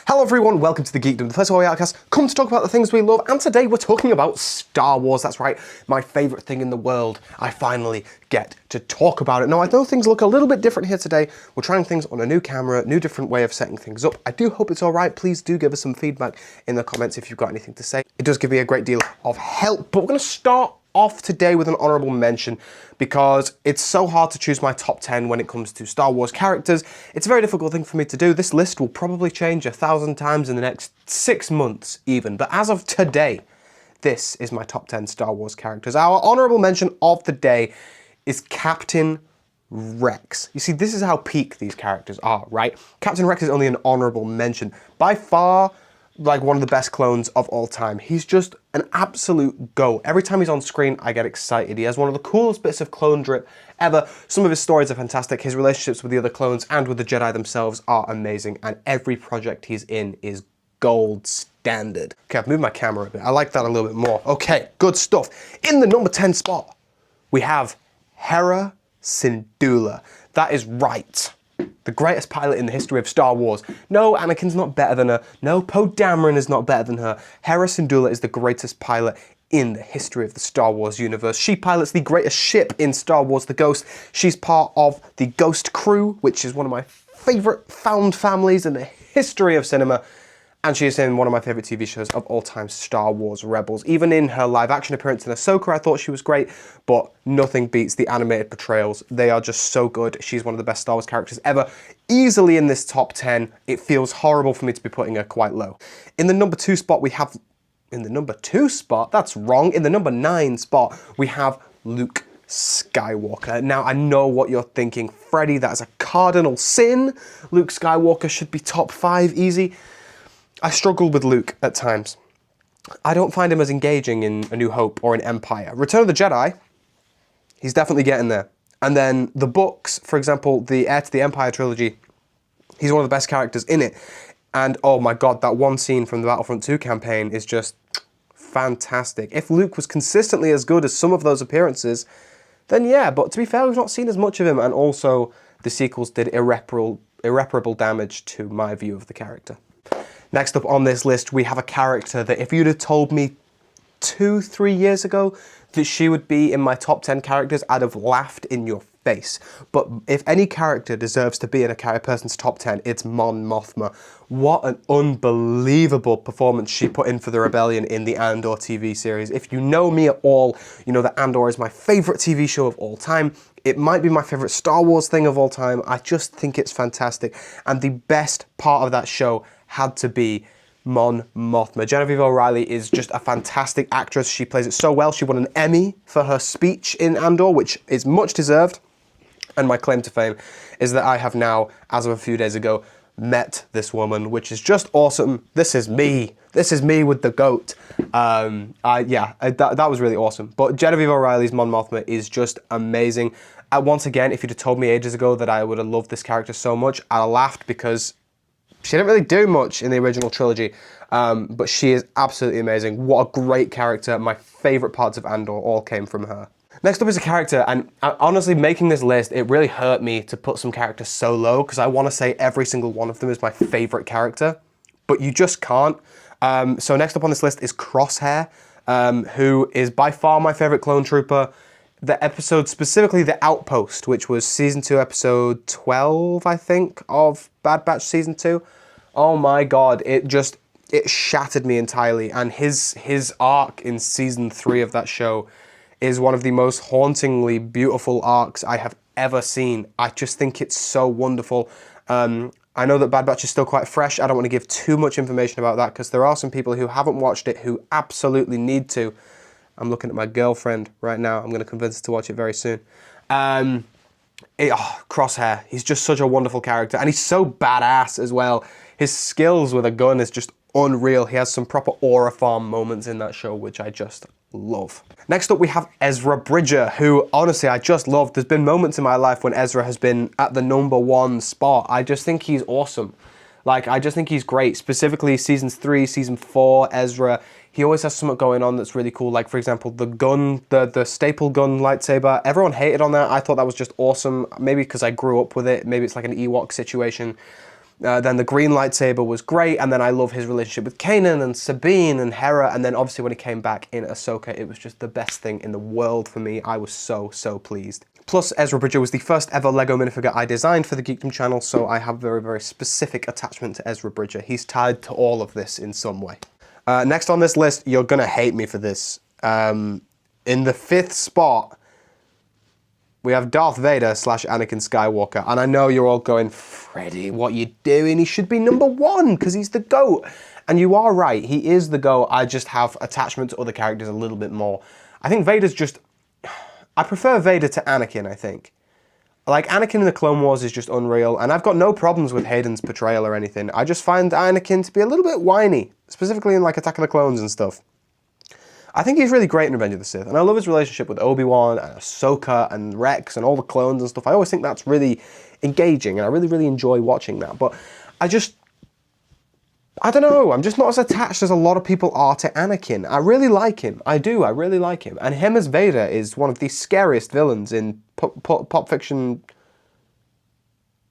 Hello everyone, welcome to the Geekdom, the first Warrior Outcast, come to talk about the things we love, and today we're talking about Star Wars. That's right, my favourite thing in the world. I finally get to talk about it. Now, I know things look a little bit different here today. We're trying things on a new camera, new different way of setting things up. I do hope it's alright. Please do give us some feedback in the comments if you've got anything to say. It does give me a great deal of help, but we're going to start off today with an honourable mention because it's so hard to choose my top 10 when it comes to Star Wars characters. It's a very difficult thing for me to do. This list will probably change 1,000 times in the next 6 months even, but as of today, this is my top 10 Star Wars characters. Our honourable mention of the day is Captain Rex. You see, this is how peak these characters are, right? Captain Rex is only an honourable mention. By far, like one of the best clones of all time. He's just an absolute go. Every time he's on screen, I get excited. He has one of the coolest bits of clone drip ever. Some of his stories are fantastic. His relationships with the other clones and with the Jedi themselves are amazing. And every project he's in is gold standard. Okay, I've moved my camera a bit. I like that a little bit more. Okay, good stuff. In the number 10 spot, we have Hera Syndulla. That is right. The greatest pilot in the history of Star Wars. No, Anakin's not better than her. No, Poe Dameron is not better than her. Hera Syndulla is the greatest pilot in the history of the Star Wars universe. She pilots the greatest ship in Star Wars, the Ghost. She's part of the Ghost Crew, which is one of my favourite found families in the history of cinema. And she is in one of my favourite TV shows of all time, Star Wars Rebels. Even in her live action appearance in Ahsoka, I thought she was great, but nothing beats the animated portrayals. They are just so good. She's one of the best Star Wars characters ever. Easily in this top 10. It feels horrible for me to be putting her quite low. In the number 2 spot, we have... In the number 2 spot? That's wrong. In the number 9 spot, we have Luke Skywalker. Now, I know what you're thinking. Freddie, that is a cardinal sin. Luke Skywalker should be top 5 easy. I struggle with Luke at times. I don't find him as engaging in A New Hope or in Empire. Return of the Jedi, he's definitely getting there. And then the books, for example, the Heir to the Empire trilogy, he's one of the best characters in it. And oh my god, that one scene from the Battlefront 2 campaign is just fantastic. If Luke was consistently as good as some of those appearances, then yeah, but to be fair, we've not seen as much of him, and also the sequels did irreparable damage to my view of the character. Next up on this list, we have a character that if you'd have told me 2-3 years ago that she would be in my top 10 characters, I'd have laughed in your face. But if any character deserves to be in a person's top 10, it's Mon Mothma. What an unbelievable performance she put in for the Rebellion in the Andor TV series. If you know me at all, you know that Andor is my favourite TV show of all time. It might be my favourite Star Wars thing of all time. I just think it's fantastic. And the best part of that show had to be Mon Mothma. Genevieve O'Reilly is just a fantastic actress. She plays it so well. She won an Emmy for her speech in Andor, which is much deserved. And my claim to fame is that I have now, as of a few days ago, met this woman, which is just awesome. This is me. This is me with the goat. That was really awesome. But Genevieve O'Reilly's Mon Mothma is just amazing. Once again, if you'd have told me ages ago that I would have loved this character so much, I'd have laughed because she didn't really do much in the original trilogy, but she is absolutely amazing. What a great character. My favourite parts of Andor all came from her. Next up is a character, and honestly, making this list, it really hurt me to put some characters so low, because I want to say every single one of them is my favourite character, but you just can't. So next up on this list is Crosshair, who is by far my favourite clone trooper. The episode, specifically The Outpost, which was Season 2, Episode 12, I think, of Bad Batch Season 2. Oh my god, it shattered me entirely. And his arc in Season 3 of that show is one of the most hauntingly beautiful arcs I have ever seen. I just think it's so wonderful. I know that Bad Batch is still quite fresh. I don't want to give too much information about that, because there are some people who haven't watched it who absolutely need to. I'm looking at my girlfriend right now. I'm going to convince her to watch it very soon. Crosshair. He's just such a wonderful character. And he's so badass as well. His skills with a gun is just unreal. He has some proper aura farm moments in that show, which I just love. Next up, we have Ezra Bridger, who, honestly, I just love. There's been moments in my life when Ezra has been at the number 1 spot. I just think he's awesome. Like, I just think he's great. Specifically, Seasons 3, Season 4, Ezra. He always has something going on that's really cool. Like, for example, the gun, the staple gun lightsaber. Everyone hated on that. I thought that was just awesome. Maybe because I grew up with it. Maybe it's like an Ewok situation. Then the green lightsaber was great, and then I love his relationship with Kanan and Sabine and Hera, and then obviously when he came back in Ahsoka, it was just the best thing in the world for me. I was so, so pleased. Plus, Ezra Bridger was the first ever LEGO minifigure I designed for the Geekdom channel, so I have a very, very specific attachment to Ezra Bridger. He's tied to all of this in some way. Next on this list, you're gonna hate me for this. In the 5th spot, we have Darth Vader / Anakin Skywalker, and I know you're all going, Freddie, what you doing? He should be number 1 because he's the GOAT. And you are right, he is the GOAT. I just have attachment to other characters a little bit more. I think Vader's just, I prefer Vader to Anakin, I think. Like, Anakin in the Clone Wars is just unreal, and I've got no problems with Hayden's portrayal or anything. I just find Anakin to be a little bit whiny, specifically in, like, Attack of the Clones and stuff. I think he's really great in Revenge of the Sith, and I love his relationship with Obi-Wan and Ahsoka and Rex and all the clones and stuff. I always think that's really engaging, and I really, really enjoy watching that. But I don't know, I'm just not as attached as a lot of people are to Anakin. I really like him. I do, I really like him. And him as Vader is one of the scariest villains in pop fiction.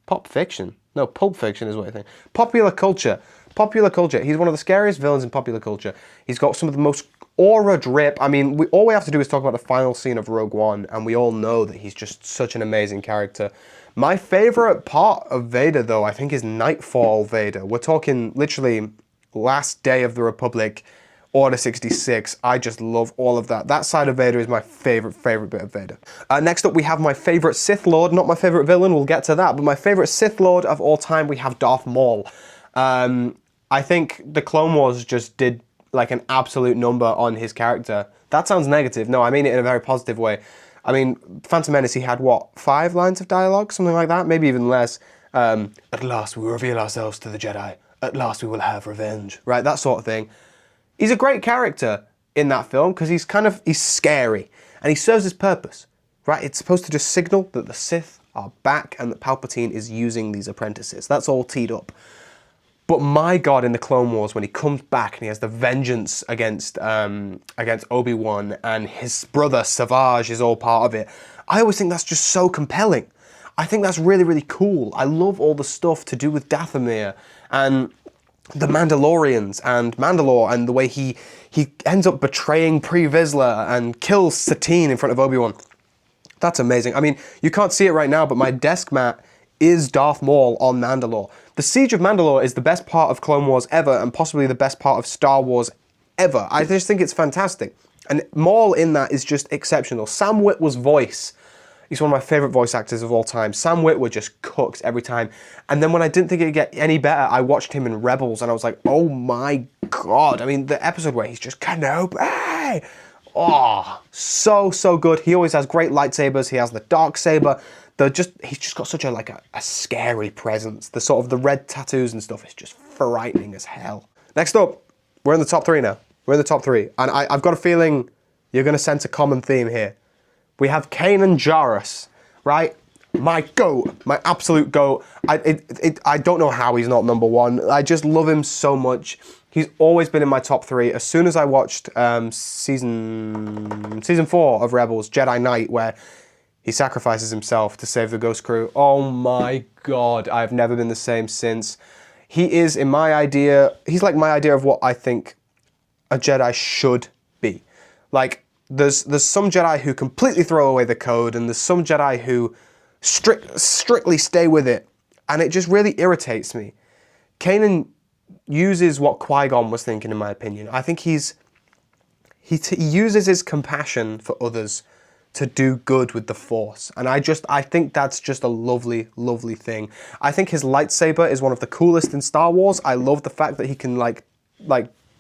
Pop fiction? No, Pulp Fiction is what I think. Popular culture. Popular culture. He's one of the scariest villains in popular culture. He's got some of the most aura drip. I mean, all we have to do is talk about the final scene of Rogue One, and we all know that he's just such an amazing character. My favorite part of Vader, though, I think is Nightfall Vader. We're talking literally last day of the Republic, Order 66. I just love all of that. That side of Vader is my favorite bit of Vader. Next up, we have my favorite Sith Lord. Not my favorite villain, we'll get to that, but my favorite Sith Lord of all time, we have Darth Maul. I think the Clone Wars just did like an absolute number on his character. That sounds negative. No, I mean it in a very positive way. I mean, Phantom Menace, he had, what, 5 lines of dialogue? Something like that? Maybe even less. At last we will reveal ourselves to the Jedi. At last we will have revenge. Right, that sort of thing. He's a great character in that film because he's scary. And he serves his purpose. Right, it's supposed to just signal that the Sith are back and that Palpatine is using these apprentices. That's all teed up. But my God, in the Clone Wars, when he comes back and he has the vengeance against Obi-Wan and his brother Savage is all part of it, I always think that's just so compelling. I think that's really, really cool. I love all the stuff to do with Dathomir and the Mandalorians and Mandalore and the way he ends up betraying Pre Vizsla and kills Satine in front of Obi-Wan. That's amazing. I mean, you can't see it right now, but my desk mat is Darth Maul on Mandalore. The Siege of Mandalore is the best part of Clone Wars ever and possibly the best part of Star Wars ever. I just think it's fantastic. And Maul in that is just exceptional. Sam Witwer's voice, he's one of my favourite voice actors of all time. Sam Witwer just cooks every time. And then when I didn't think it'd get any better, I watched him in Rebels and I was like, oh my God. I mean, the episode where he's just Kenobi. Oh, so good. He always has great lightsabers. He has the Darksaber. He's just got such a scary presence. The sort of the red tattoos and stuff is just frightening as hell. Next up, we're in the top 3 now. We're in the top 3. And I've got a feeling you're going to sense a common theme here. We have Kanan Jarrus, right? My GOAT, my absolute GOAT. I don't know how he's not number 1. I just love him so much. He's always been in my top 3. As soon as I watched season 4 of Rebels, Jedi Knight, where he sacrifices himself to save the Ghost Crew. Oh my God, I've never been the same since. He is, in my idea, he's like my idea of what I think a Jedi should be. Like, there's some Jedi who completely throw away the code, and there's some Jedi who strictly stay with it, and it just really irritates me. Kanan uses what Qui-Gon was thinking, in my opinion. I think he uses his compassion for others to do good with the Force. And I think that's just a lovely, lovely thing. I think his lightsaber is one of the coolest in Star Wars. I love the fact that he can like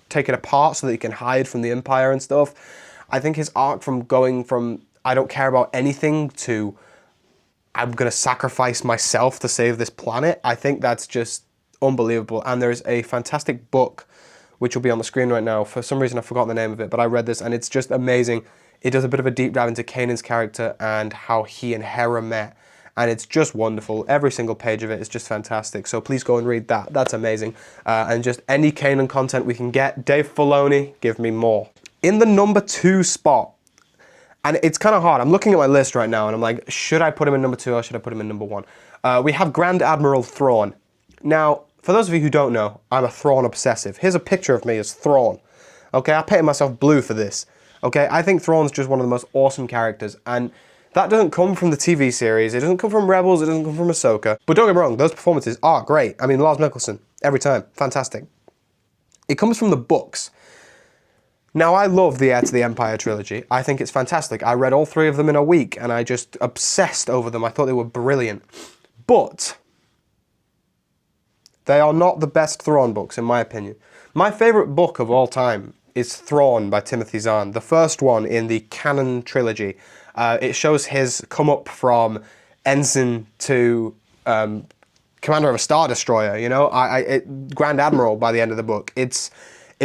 take it apart so that he can hide from the Empire and stuff. I think his arc from going from I don't care about anything to I'm gonna sacrifice myself to save this planet, I think that's just unbelievable. And there's a fantastic book which will be on the screen right now. For some reason I've forgotten the name of it, but I read this and it's just amazing. It does a bit of a deep dive into Kanan's character and how he and Hera met. And it's just wonderful. Every single page of it is just fantastic. So please go and read that. That's amazing. And just any Kanan content we can get. Dave Filoni, give me more. In the number 2 spot, and it's kind of hard. I'm looking at my list right now and I'm like, should I put him in number 2 or should I put him in number 1? We have Grand Admiral Thrawn. Now, for those of you who don't know, I'm a Thrawn obsessive. Here's a picture of me as Thrawn. Okay, I painted myself blue for this. Okay, I think Thrawn's just one of the most awesome characters, and that doesn't come from the TV series, it doesn't come from Rebels, it doesn't come from Ahsoka. But don't get me wrong, those performances are great. I mean, Lars Mikkelsen, every time, fantastic. It comes from the books. Now, I love the Heir to the Empire trilogy. I think it's fantastic. I read all 3 of them in a week, and I just obsessed over them. I thought they were brilliant. But they are not the best Thrawn books, in my opinion. My favourite book of all time is Thrawn by Timothy Zahn, the first one in the canon trilogy. It shows his come up from ensign to commander of a Star Destroyer, you know, Grand Admiral by the end of the book. It's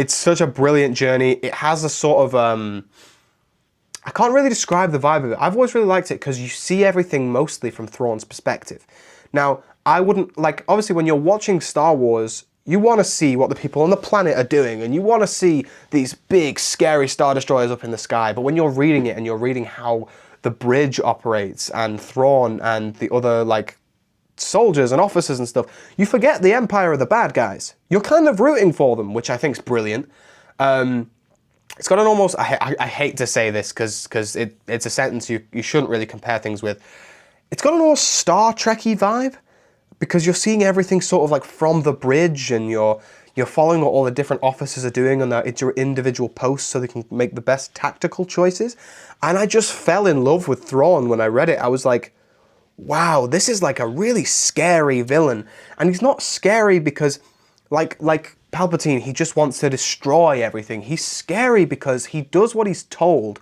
such a brilliant journey. It has a sort of, I can't really describe the vibe of it. I've always really liked it because you see everything mostly from Thrawn's perspective. Now, I wouldn't, like, obviously when you're watching Star Wars, you want to see what the people on the planet are doing, and you want to see these big, scary Star Destroyers up in the sky, but when you're reading it and you're reading how the bridge operates, and Thrawn and the other, like, soldiers and officers and stuff, you forget the Empire are the bad guys. You're kind of rooting for them, which I think is brilliant. It's got an almost, I hate to say this because it's a sentence you shouldn't really compare things with. It's got an almost Star Trek-y vibe, because you're seeing everything sort of like from the bridge, and you're following what all the different officers are doing on their individual posts so they can make the best tactical choices. And I just fell in love with Thrawn when I read it. I was like, wow, this is like a really scary villain. And he's not scary because, like Palpatine, he just wants to destroy everything. He's scary because he does what he's told,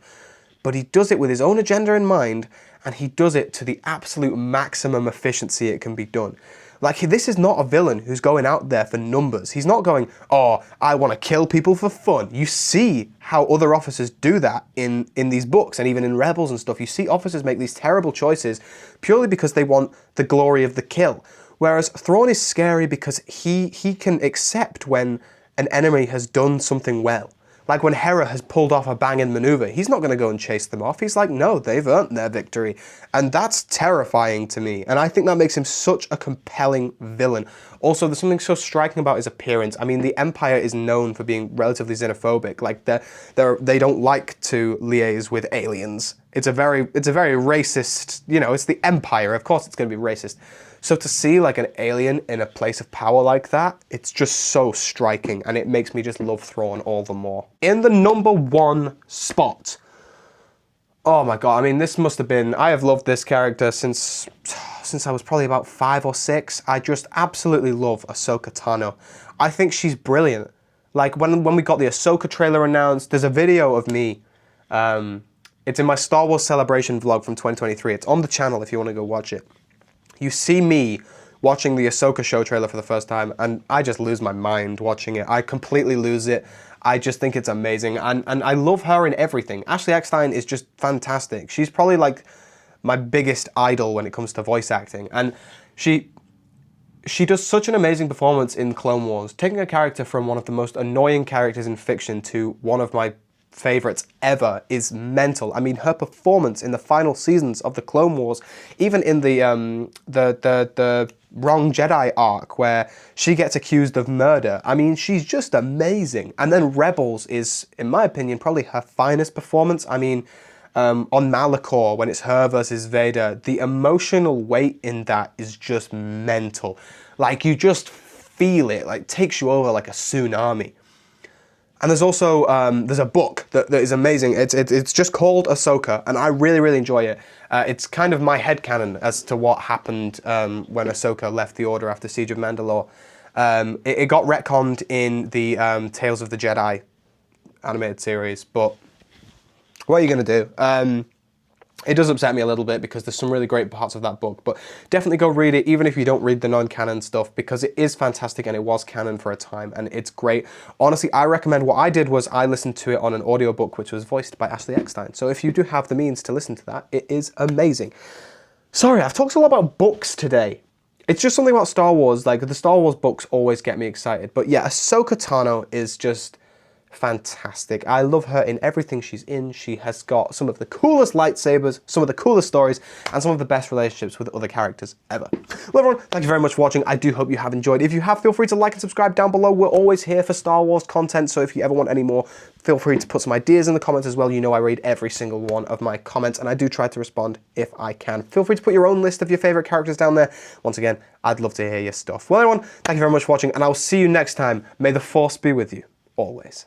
but he does it with his own agenda in mind, and he does it to the absolute maximum efficiency it can be done. Like, this is not a villain who's going out there for numbers. He's not going, oh, I want to kill people for fun. You see how other officers do that in these books, and even in Rebels and stuff. You see officers make these terrible choices purely because they want the glory of the kill. Whereas Thrawn is scary because he can accept when an enemy has done something well. Like when Hera has pulled off a banging maneuver, he's not going to go and chase them off. He's like, no, they've earned their victory. And that's terrifying to me. And I think that makes him such a compelling villain. Also, there's something so striking about his appearance. I mean, the Empire is known for being relatively xenophobic. Like, they don't like to liaise with aliens. It's a very racist, you know, it's the Empire. Of course it's going to be racist. So to see like an alien in a place of power like that, it's just so striking, and it makes me just love Thrawn all the more. In the number 1 spot, oh my god, I mean, this must have been, I have loved this character since I was probably about 5 or 6. I just absolutely love Ahsoka Tano. I think she's brilliant. Like when we got the Ahsoka trailer announced, there's a video of me. It's in my Star Wars Celebration vlog from 2023. It's on the channel if you want to go watch it. You see me watching the Ahsoka show trailer for the first time, and I just lose my mind watching it. I completely lose it. I just think it's amazing, and I love her in everything. Ashley Eckstein is just fantastic. She's probably like my biggest idol when it comes to voice acting, and she does such an amazing performance in Clone Wars, taking a character from one of the most annoying characters in fiction to one of my favorites ever is mental. I mean, her performance in the final seasons of the Clone Wars, even in the Wrong Jedi arc where she gets accused of murder, I mean, she's just amazing. And then Rebels is, in my opinion, probably her finest performance. I mean, on Malachor, when it's her versus Vader, the emotional weight in that is just mental. Like, you just feel it, like, takes you over like a tsunami. And there's also, there's a book that is amazing. It's just called Ahsoka, and I really, really enjoy it. It's kind of my headcanon as to what happened when Ahsoka left the Order after Siege of Mandalore. It got retconned in the Tales of the Jedi animated series, but what are you going to do? It does upset me a little bit because there's some really great parts of that book, but definitely go read it, even if you don't read the non-canon stuff, because it is fantastic and it was canon for a time and it's great. Honestly, I recommend, what I did was I listened to it on an audiobook which was voiced by Ashley Eckstein. So if you do have the means to listen to that, it is amazing. Sorry, I've talked a lot about books today. It's just something about Star Wars, like the Star Wars books always get me excited. But yeah, Ahsoka Tano is just fantastic. I love her in everything she's in. She has got some of the coolest lightsabers, some of the coolest stories, and some of the best relationships with other characters ever. Well, everyone, thank you very much for watching. I do hope you have enjoyed. If you have, feel free to like and subscribe down below. We're always here for Star Wars content, so if you ever want any more, feel free to put some ideas in the comments as well. You know I read every single one of my comments, and I do try to respond if I can. Feel free to put your own list of your favourite characters down there. Once again, I'd love to hear your stuff. Well, everyone, thank you very much for watching, and I will see you next time. May the Force be with you, always.